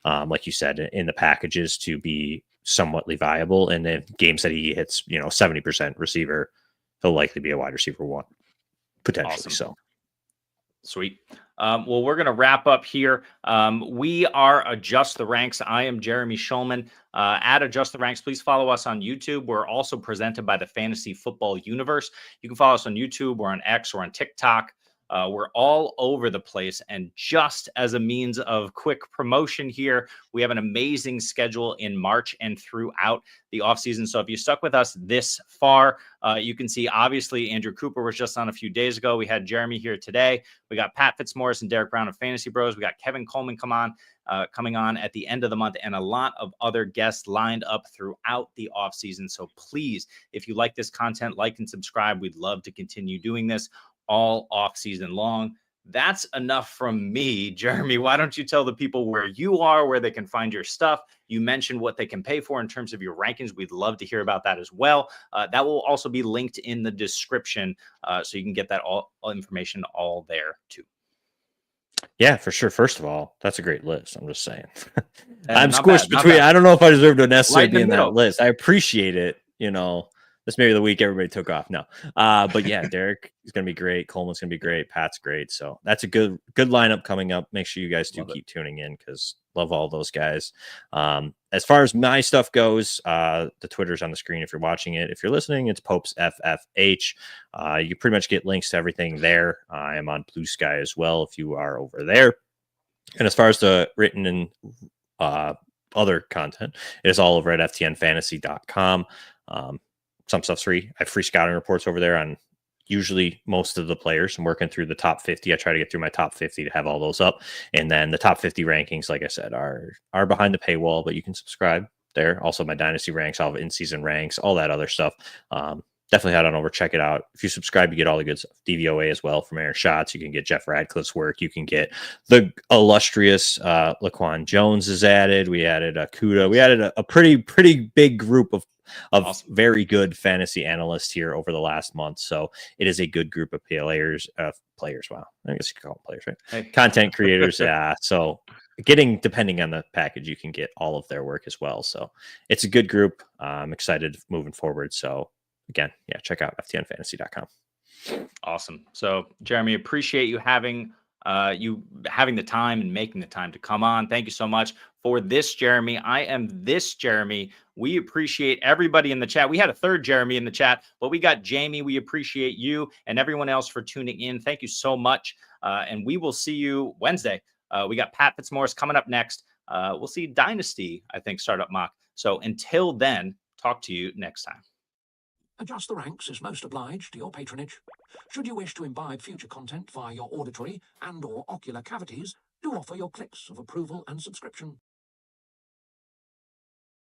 like you said, in the packages to be somewhatly viable. And then games that he hits, 70% receiver, he'll likely be a wide receiver 1, potentially. Awesome. So sweet. Well, we're going to wrap up here. We are Adjust the Ranks. I am Jeremy Schulman. At Adjust the Ranks, please follow us on YouTube. We're also presented by the Fantasy Football Universe. You can follow us on YouTube or on X or on TikTok. We're all over the place. And just as a means of quick promotion here, we have an amazing schedule in March and throughout the offseason. So if you stuck with us this far, you can see, obviously, Andrew Cooper was just on a few days ago. We had Jeremy here today. We got Pat Fitzmaurice and Derek Brown of Fantasy Bros. We got Kevin Coleman coming on at the end of the month, and a lot of other guests lined up throughout the offseason. So please, if you like this content, like and subscribe. We'd love to continue doing this all off season long. That's enough from me. Jeremy, why don't you tell the people where you are, where they can find your stuff? You mentioned what they can pay for in terms of your rankings. We'd love to hear about that as well. That will also be linked in the description, so you can get that all information all there too. Yeah, for sure. First of all, that's a great list. I'm just saying. I'm squished between. I don't know if I deserve to necessarily be in that list. I appreciate it. This may be the week everybody took off. No. But yeah, Derek is going to be great. Coleman's going to be great. Pat's great. So that's a good lineup coming up. Make sure you guys do keep tuning in, because Love all those guys. As far as my stuff goes, the Twitter's on the screen if you're watching it. If you're listening, it's Popes FFH. You pretty much get links to everything there. I am on Blue Sky as well if you are over there. And as far as the written and other content, it is all over at ftnfantasy.com. Some stuff's free. I have free scouting reports over there on usually most of the players. I'm working through the top 50. I try to get through my top 50 to have all those up. And then the top 50 rankings, like I said, are behind the paywall, but you can subscribe there. Also, my Dynasty ranks, all of in-season ranks, all that other stuff. Definitely head on over, check it out. If you subscribe, you get all the good stuff. DVOA as well from Aaron Schatz. You can get Jeff Radcliffe's work. You can get the illustrious Laquan Jones is added. We added Kuda. We added a pretty big group of awesome, very good fantasy analysts here over the last month. So it is a good group of players. Wow, I guess you could call them players, right? Hey. Content creators. So depending on the package, you can get all of their work as well. So it's a good group. I'm excited moving forward. So again, check out ftnfantasy.com. Awesome. So Jeremy, appreciate you having the time and making the time to come on. Thank you so much for this, Jeremy. I am this Jeremy. We appreciate everybody in the chat. We had a third Jeremy in the chat, but we got Jamie. We appreciate you and everyone else for tuning in. Thank you so much. And we will see you Wednesday. We got Pat Fitzmaurice coming up next. We'll see Dynasty, I think, Startup Mock. So until then, talk to you next time. Adjust the Ranks is most obliged to your patronage. Should you wish to imbibe future content via your auditory and/or ocular cavities, do offer your clicks of approval and subscription.